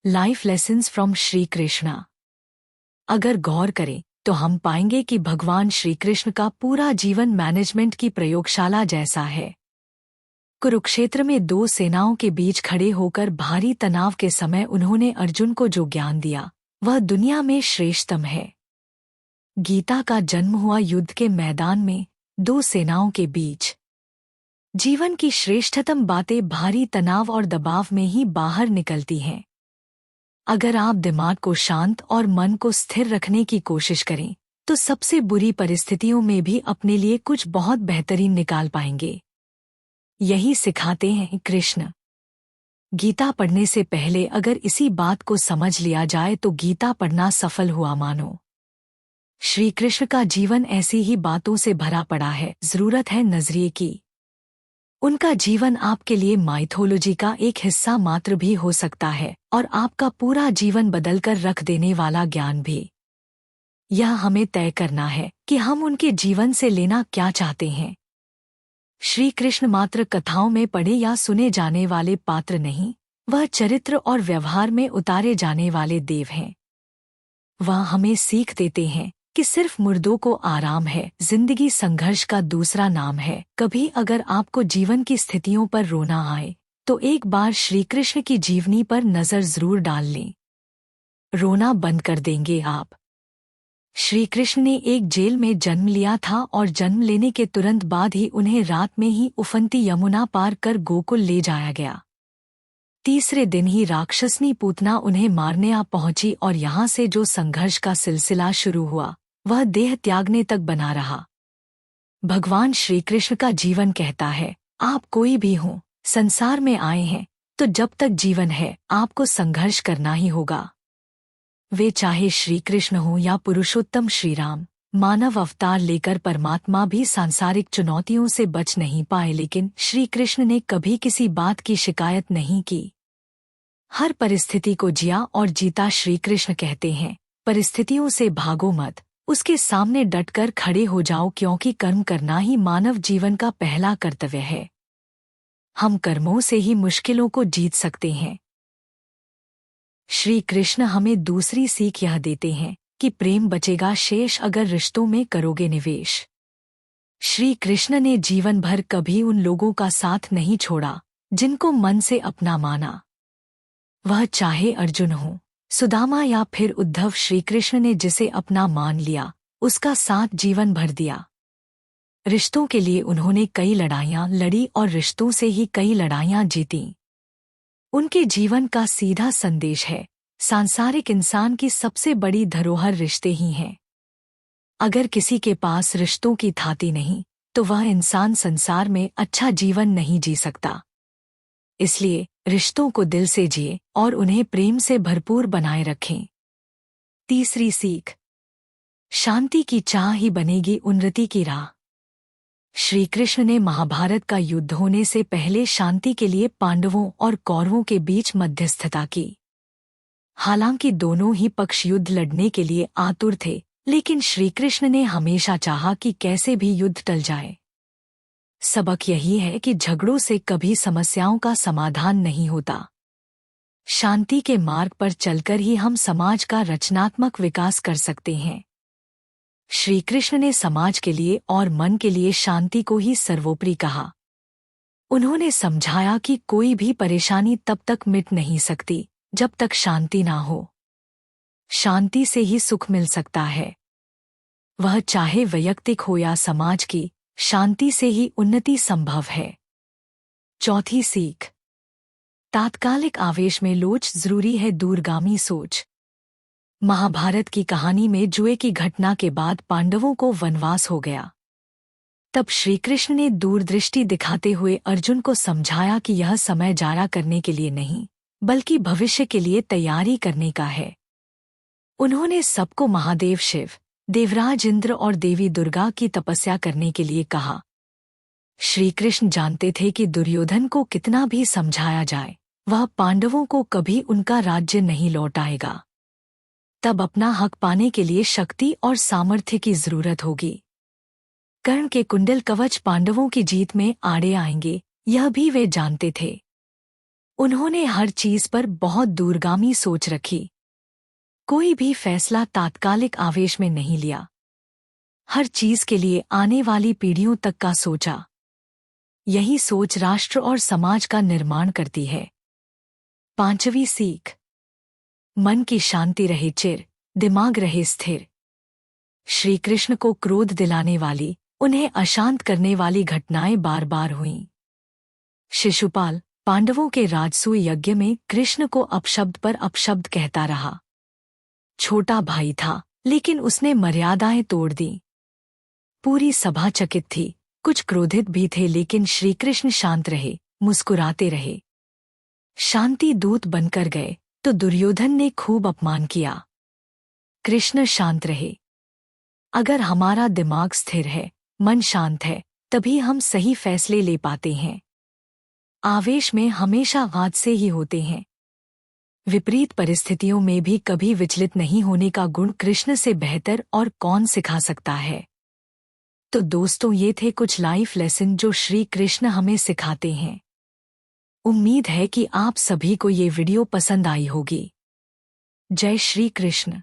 Life lessons from Shri Krishna. अगर गौर करें तो हम पाएंगे कि भगवान श्री कृष्ण का पूरा जीवन मैनेजमेंट की प्रयोगशाला जैसा है। कुरुक्षेत्र में दो सेनाओं के बीच खड़े होकर भारी तनाव के समय उन्होंने अर्जुन को जो ज्ञान दिया वह दुनिया में श्रेष्ठतम है। गीता का जन्म हुआ युद्ध के मैदान में, दो सेनाओं के बीच। जीवन की श्रेष्ठतम बातें भारी तनाव और दबाव में ही बाहर निकलती हैं। अगर आप दिमाग को शांत और मन को स्थिर रखने की कोशिश करें तो सबसे बुरी परिस्थितियों में भी अपने लिए कुछ बहुत बेहतरीन निकाल पाएंगे। यही सिखाते हैं कृष्ण। गीता पढ़ने से पहले अगर इसी बात को समझ लिया जाए तो गीता पढ़ना सफल हुआ मानो। श्री कृष्ण का जीवन ऐसी ही बातों से भरा पड़ा है, जरूरत है नजरिए की। उनका जीवन आपके लिए माइथोलॉजी का एक हिस्सा मात्र भी हो सकता है और आपका पूरा जीवन बदलकर रख देने वाला ज्ञान भी। यह हमें तय करना है कि हम उनके जीवन से लेना क्या चाहते हैं। श्री कृष्ण मात्र कथाओं में पढ़े या सुने जाने वाले पात्र नहीं, वह चरित्र और व्यवहार में उतारे जाने वाले देव हैं। वह हमें सीख देते हैं कि सिर्फ मुर्दों को आराम है, जिंदगी संघर्ष का दूसरा नाम है। कभी अगर आपको जीवन की स्थितियों पर रोना आए तो एक बार श्री कृष्ण की जीवनी पर नजर जरूर डाल लें। रोना बंद कर देंगे आप। श्री कृष्ण ने एक जेल में जन्म लिया था और जन्म लेने के तुरंत बाद ही उन्हें रात में ही उफनती यमुना पार कर गोकुल ले जाया गया। तीसरे दिन ही राक्षसनी पूतना उन्हें मारने आ पहुंची और यहाँ से जो संघर्ष का सिलसिला शुरू हुआ वह देह त्यागने तक बना रहा। भगवान श्री कृष्ण का जीवन कहता है, आप कोई भी हो, संसार में आए हैं तो जब तक जीवन है आपको संघर्ष करना ही होगा। वे चाहे श्री कृष्ण हो या पुरुषोत्तम श्री राम, मानव अवतार लेकर परमात्मा भी सांसारिक चुनौतियों से बच नहीं पाए, लेकिन श्री कृष्ण ने कभी किसी बात की शिकायत नहीं की। हर परिस्थिति को जिया और जीता। श्री कृष्ण कहते हैं, परिस्थितियों से भागो मत, उसके सामने डटकर खड़े हो जाओ, क्योंकि कर्म करना ही मानव जीवन का पहला कर्तव्य है। हम कर्मों से ही मुश्किलों को जीत सकते हैं। श्री कृष्ण हमें दूसरी सीख यह देते हैं कि प्रेम बचेगा शेष अगर रिश्तों में करोगे निवेश। श्री कृष्ण ने जीवन भर कभी उन लोगों का साथ नहीं छोड़ा जिनको मन से अपना माना। वह चाहे अर्जुन हो, सुदामा या फिर उद्धव, श्री कृष्ण ने जिसे अपना मान लिया उसका साथ जीवन भर दिया। रिश्तों के लिए उन्होंने कई लड़ाइयां लड़ी और रिश्तों से ही कई लड़ाइयां जीतीं। उनके जीवन का सीधा संदेश है, सांसारिक इंसान की सबसे बड़ी धरोहर रिश्ते ही हैं। अगर किसी के पास रिश्तों की थाती नहीं तो वह इंसान संसार में अच्छा जीवन नहीं जी सकता। इसलिए रिश्तों को दिल से जिए और उन्हें प्रेम से भरपूर बनाए रखें। तीसरी सीख, शांति की चाह ही बनेगी उन्नति की राह। श्री कृष्ण ने महाभारत का युद्ध होने से पहले शांति के लिए पांडवों और कौरवों के बीच मध्यस्थता की। हालांकि दोनों ही पक्ष युद्ध लड़ने के लिए आतुर थे, लेकिन श्री कृष्ण ने हमेशा चाहा कि कैसे भी युद्ध टल जाए। सबक यही है कि झगड़ों से कभी समस्याओं का समाधान नहीं होता। शांति के मार्ग पर चलकर ही हम समाज का रचनात्मक विकास कर सकते हैं। श्री कृष्ण ने समाज के लिए और मन के लिए शांति को ही सर्वोपरि कहा। उन्होंने समझाया कि कोई भी परेशानी तब तक मिट नहीं सकती जब तक शांति ना हो। शांति से ही सुख मिल सकता है, वह चाहे वैयक्तिक हो या समाज की। शांति से ही उन्नति संभव है। चौथी सीख, तात्कालिक आवेश में लोच जरूरी है दूरगामी सोच। महाभारत की कहानी में जुए की घटना के बाद पांडवों को वनवास हो गया। तब श्री कृष्ण ने दूरदृष्टि दिखाते हुए अर्जुन को समझाया कि यह समय जाया करने के लिए नहीं बल्कि भविष्य के लिए तैयारी करने का है। उन्होंने सबको महादेव शिव, देवराज इंद्र और देवी दुर्गा की तपस्या करने के लिए कहा। श्री कृष्ण जानते थे कि दुर्योधन को कितना भी समझाया जाए वह पांडवों को कभी उनका राज्य नहीं लौटाएगा। तब अपना हक पाने के लिए शक्ति और सामर्थ्य की जरूरत होगी। कर्ण के कुंडल कवच पांडवों की जीत में आड़े आएंगे, यह भी वे जानते थे। उन्होंने हर चीज पर बहुत दूरगामी सोच रखी। कोई भी फैसला तात्कालिक आवेश में नहीं लिया। हर चीज के लिए आने वाली पीढ़ियों तक का सोचा। यही सोच राष्ट्र और समाज का निर्माण करती है। 5वीं सीख। मन की शांति रहे चिर, दिमाग रहे स्थिर। श्री कृष्ण को क्रोध दिलाने वाली, उन्हें अशांत करने वाली घटनाएं बार बार हुईं। शिशुपाल पांडवों के राजसूय यज्ञ में कृष्ण को अपशब्द पर अपशब्द कहता रहा। छोटा भाई था, लेकिन उसने मर्यादाएं तोड़ दी। पूरी सभा चकित थी, कुछ क्रोधित भी थे, लेकिन श्रीकृष्ण शांत रहे, मुस्कुराते रहे। शांति दूत बनकर गए तो दुर्योधन ने खूब अपमान किया। कृष्ण शांत रहे। अगर हमारा दिमाग स्थिर है, मन शांत है, तभी हम सही फैसले ले पाते हैं। आवेश में हमेशा हादसे ही होते हैं। विपरीत परिस्थितियों में भी कभी विचलित नहीं होने का गुण कृष्ण से बेहतर और कौन सिखा सकता है। तो दोस्तों, ये थे कुछ लाइफ लेसन जो श्री कृष्ण हमें सिखाते हैं। उम्मीद है कि आप सभी को ये वीडियो पसंद आई होगी। जय श्री कृष्ण।